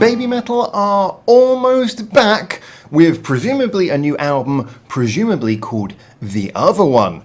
Babymetal are almost back with presumably a new album, presumably called The Other One.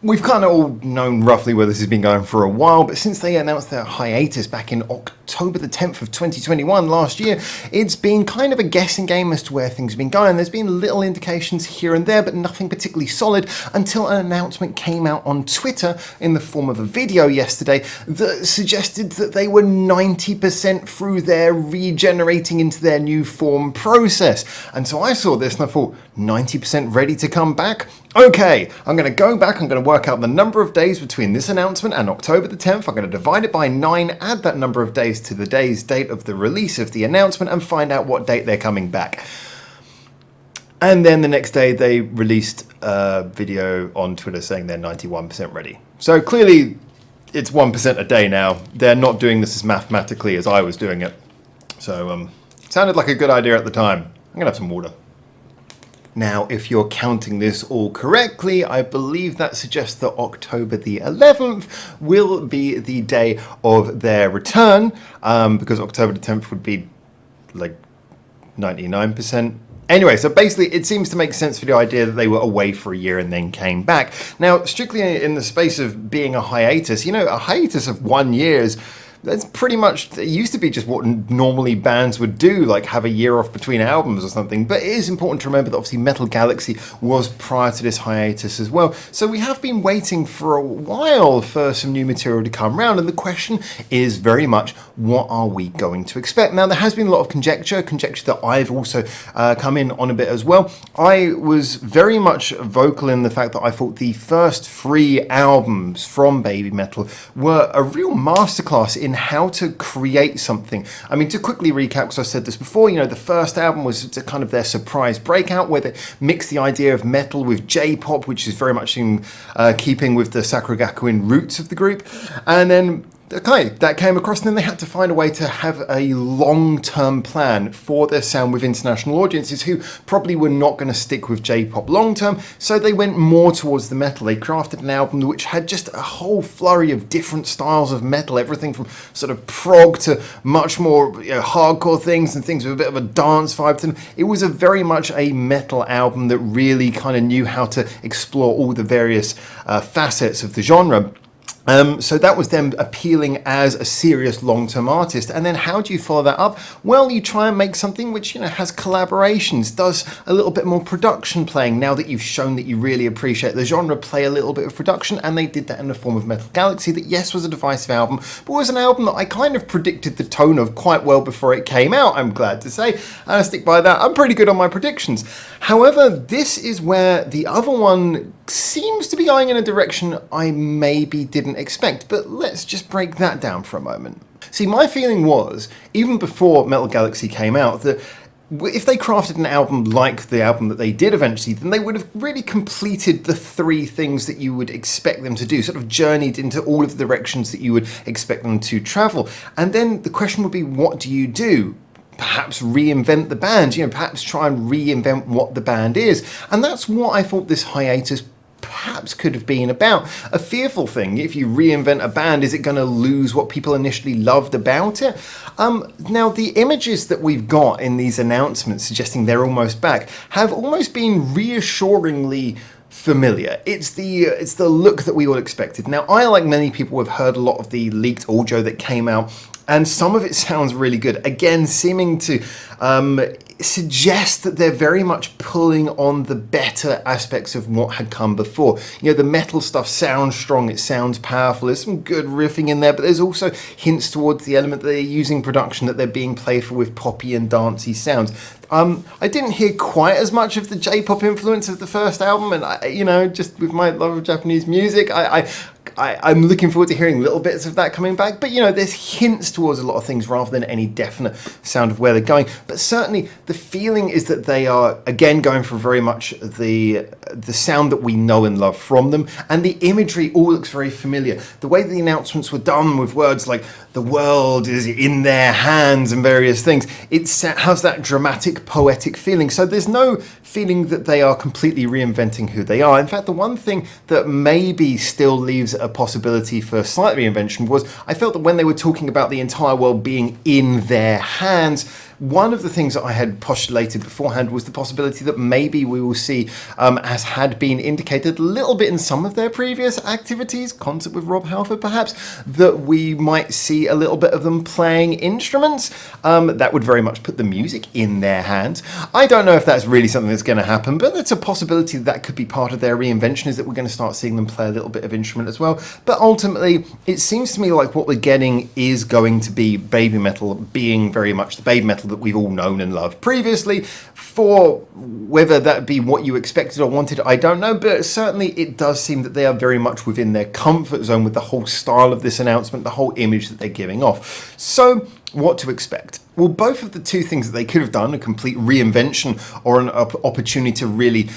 We've kind of all known roughly where this has been going for a while, but since they announced their hiatus back in October the 10th of 2021 last year, it's been kind of a guessing game as to where things have been going. There's been little indications here and there, but nothing particularly solid until an announcement came out on Twitter in the form of a video yesterday that suggested that they were 90% through their regenerating into their new form process. And so I saw this and I thought, 90% ready to come back? Okay, I'm going to go back, I'm going to work out the number of days between this announcement and October the 10th. I'm going to divide it by 9, add that number of days to the day's date of the release of the announcement and find out what date they're coming back. And then the next day they released a video on Twitter saying they're 91% ready. So clearly it's 1% a day now. They're not doing this as mathematically as I was doing it. So sounded like a good idea at the time. I'm going to have some water. Now, if you're counting this all correctly, I believe that suggests that October the 11th will be the day of their return, because October the 10th would be like 99%. Anyway, so basically it seems to make sense for the idea that they were away for a year and then came back. Now, strictly in the space of being a hiatus, a hiatus of 1 year that's pretty much, it used to be just what normally bands would do, like have a year off between albums or something. But it is important to remember that obviously Metal Galaxy was prior to this hiatus as well. So we have been waiting for a while for some new material to come around. And the question is very much, what are we going to expect? Now, there has been a lot of conjecture that I've also come in on a bit as well. I was very much vocal in the fact that I thought the first 3 albums from Babymetal were a real masterclass in how to create something. I mean, to quickly recap, because I said this before, the first album was kind of their surprise breakout, where they mixed the idea of metal with J-pop, which is very much in keeping with the Sakugakuin roots of the group. And then that came across, and then they had to find a way to have a long-term plan for their sound with international audiences who probably were not going to stick with J-pop long-term, so they went more towards the metal. They crafted an album which had just a whole flurry of different styles of metal, everything from sort of prog to much more hardcore things and things with a bit of a dance vibe to them. It was a very much a metal album that really kind of knew how to explore all the various facets of the genre. So that was them appealing as a serious long-term artist. And then how do you follow that up? Well, you try and make something which, has collaborations, does a little bit more production playing. Now that you've shown that you really appreciate the genre, play a little bit of production. And they did that in the form of Metal Galaxy, that yes, was a divisive album, but was an album that I kind of predicted the tone of quite well before it came out, I'm glad to say. And I stick by that. I'm pretty good on my predictions. However, this is where the other one seems to be going in a direction I maybe didn't expect, but let's just break that down for a moment. See, my feeling was, even before Metal Galaxy came out, that if they crafted an album like the album that they did eventually, then they would have really completed the 3 things that you would expect them to do, sort of journeyed into all of the directions that you would expect them to travel. And then the question would be, what do you do? Perhaps reinvent the band, perhaps try and reinvent what the band is. And that's what I thought this hiatus perhaps could have been about. A fearful thing. If you reinvent a band, is it going to lose what people initially loved about it? Now, the images that we've got in these announcements suggesting they're almost back have almost been reassuringly familiar. It's the look that we all expected. Now, I, like many people, have heard a lot of the leaked audio that came out, and some of it sounds really good. Again, seeming to suggest that they're very much pulling on the better aspects of what had come before. The metal stuff sounds strong, it sounds powerful, there's some good riffing in there, but there's also hints towards the element that they're using production, that they're being playful with poppy and dancey sounds. I didn't hear quite as much of the J-pop influence of the first album, and just with my love of Japanese music, I'm looking forward to hearing little bits of that coming back. But, there's hints towards a lot of things rather than any definite sound of where they're going. But certainly the feeling is that they are, again, going for very much the sound that we know and love from them. And the imagery all looks very familiar. The way the announcements were done with words like, the world is in their hands and various things, it has that dramatic, poetic feeling. So there's no feeling that they are completely reinventing who they are. In fact, the one thing that maybe still leaves a possibility for slight reinvention was, I felt that when they were talking about the entire world being in their hands, one of the things that I had postulated beforehand was the possibility that maybe we will see, as had been indicated a little bit in some of their previous activities, concert with Rob Halford perhaps, that we might see a little bit of them playing instruments. That would very much put the music in their hands. I don't know if that's really something that's going to happen, but it's a possibility that could be part of their reinvention, is that we're going to start seeing them play a little bit of instrument as well. But ultimately, it seems to me like what we're getting is going to be Babymetal being very much the Babymetal that we've all known and loved previously. For whether that be what you expected or wanted, I don't know, but certainly it does seem that they are very much within their comfort zone with the whole style of this announcement, the whole image that they're giving off. So, what to expect? Well, both of the two things that they could have done, a complete reinvention or an opportunity to really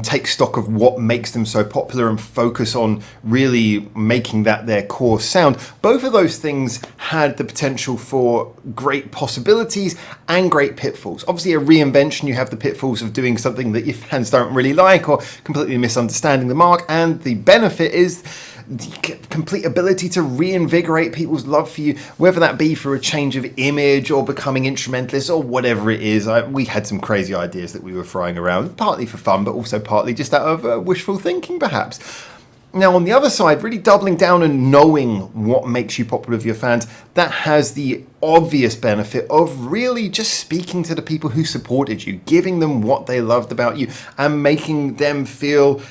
take stock of what makes them so popular and focus on really making that their core sound, both of those things had the potential for great possibilities and great pitfalls. Obviously, a reinvention, you have the pitfalls of doing something that your fans don't really like or completely misunderstanding the mark, and the benefit is the complete ability to reinvigorate people's love for you, whether that be for a change of image or becoming instrumentalists or whatever it is. We had some crazy ideas that we were throwing around, partly for fun, but also partly just out of wishful thinking, perhaps. Now, on the other side, really doubling down and knowing what makes you popular with your fans, that has the obvious benefit of really just speaking to the people who supported you, giving them what they loved about you, and making them feel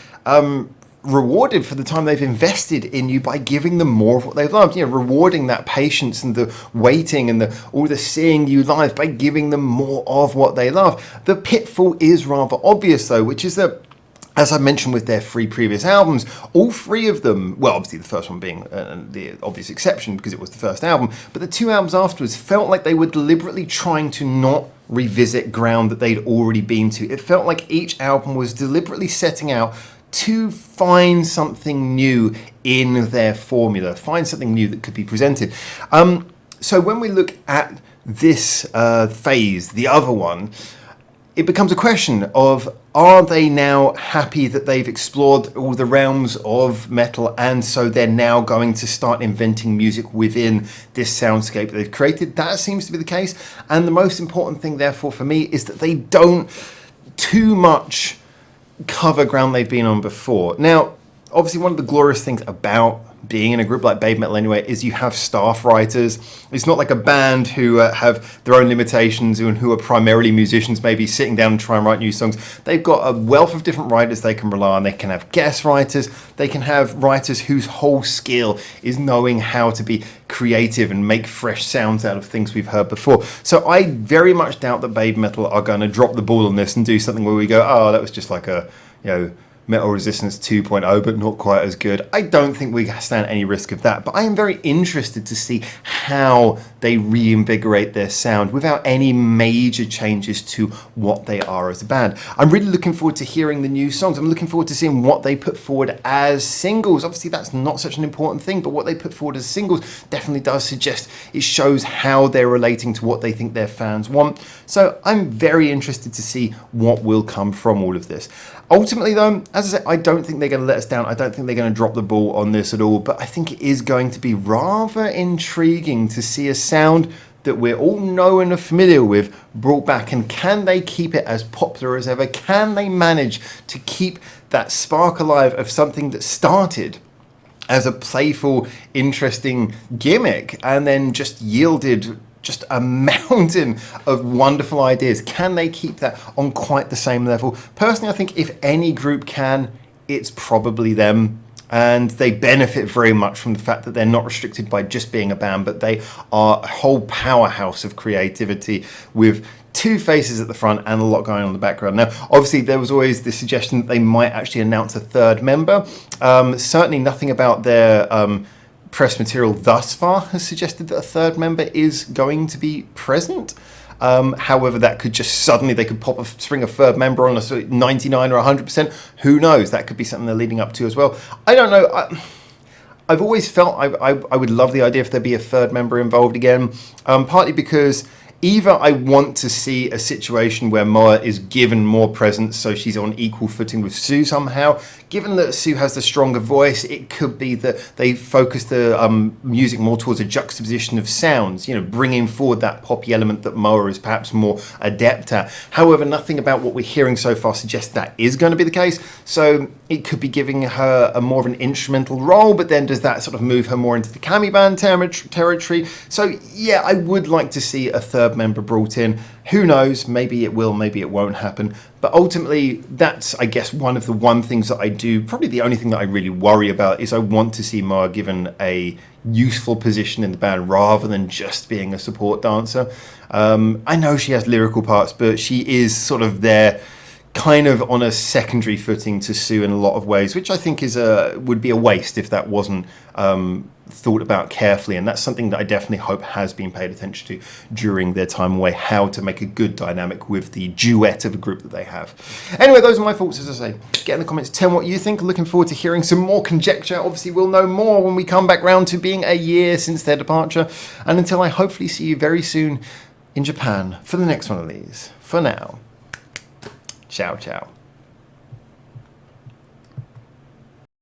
rewarded for the time they've invested in you by giving them more of what they've loved. You know, rewarding that patience and the waiting and all the seeing you live by giving them more of what they love. The pitfall is rather obvious though, which is that, as I mentioned with their 3 previous albums, all 3 of them, well, obviously the first one being the obvious exception because it was the first album, but the 2 albums afterwards felt like they were deliberately trying to not revisit ground that they'd already been to. It felt like each album was deliberately setting out to find something new in their formula, find something new that could be presented. So when we look at this phase, the other one, it becomes a question of, are they now happy that they've explored all the realms of metal, and so they're now going to start inventing music within this soundscape that they've created? That seems to be the case. And the most important thing, therefore, for me, is that they don't too much cover ground they've been on before. Now, obviously, one of the glorious things about being in a group like Babymetal anyway is you have staff writers. It's not like a band who have their own limitations and who are primarily musicians, maybe sitting down and try and write new songs. They've got a wealth of different writers they can rely on. They can have guest writers. They can have writers whose whole skill is knowing how to be creative and make fresh sounds out of things we've heard before. So I very much doubt that Babymetal are going to drop the ball on this and do something where we go, oh, that was just like a, Metal Resistance 2.0, but not quite as good. I don't think we stand any risk of that, but I am very interested to see how they reinvigorate their sound without any major changes to what they are as a band. I'm really looking forward to hearing the new songs. I'm looking forward to seeing what they put forward as singles. Obviously, that's not such an important thing, but what they put forward as singles definitely does suggest, it shows how they're relating to what they think their fans want. So I'm very interested to see what will come from all of this. Ultimately, though, as I said, I don't think they're going to let us down. I don't think they're going to drop the ball on this at all. But I think it is going to be rather intriguing to see a sound that we're all know and are familiar with brought back. And can they keep it as popular as ever? Can they manage to keep that spark alive of something that started as a playful, interesting gimmick and then just yielded just a mountain of wonderful ideas? Can they keep that on quite the same level? Personally, I think if any group can, it's probably them. And they benefit very much from the fact that they're not restricted by just being a band, but they are a whole powerhouse of creativity with 2 faces at the front and a lot going on in the background. Now, obviously, there was always the suggestion that they might actually announce a 3rd member. Certainly nothing about their press material thus far has suggested that a 3rd member is going to be present. However, that could just suddenly, they could spring a 3rd member on a 99 or 100%. Who knows? That could be something they're leading up to as well. I don't know. I've always felt I would love the idea if there'd be a 3rd member involved again, partly because Either I want to see a situation where Moa is given more presence so she's on equal footing with Sue somehow. Given that Sue has the stronger voice, it could be that they focus the music more towards a juxtaposition of sounds, you know, bringing forward that poppy element that Moa is perhaps more adept at. However, nothing about what we're hearing so far suggests that is going to be the case, so it could be giving her a more of an instrumental role, but then does that sort of move her more into the Kami band territory? So yeah, I would like to see a third member brought in. Who knows, maybe it will, maybe it won't happen, but ultimately that's, I guess, one of the things that I do, probably the only thing that I really worry about, is I want to see Moa given a useful position in the band rather than just being a support dancer. I know she has lyrical parts, but she is sort of there kind of on a secondary footing to Sue in a lot of ways, which I think is would be a waste if that wasn't thought about carefully, and that's something that I definitely hope has been paid attention to during their time away, how to make a good dynamic with the duet of a group that they have. Anyway, those are my thoughts, as I say. Get in the comments, tell me what you think. Looking forward to hearing some more conjecture. Obviously, we'll know more when we come back round to being a year since their departure, and until I hopefully see you very soon in Japan for the next one of these. For now, ciao, ciao.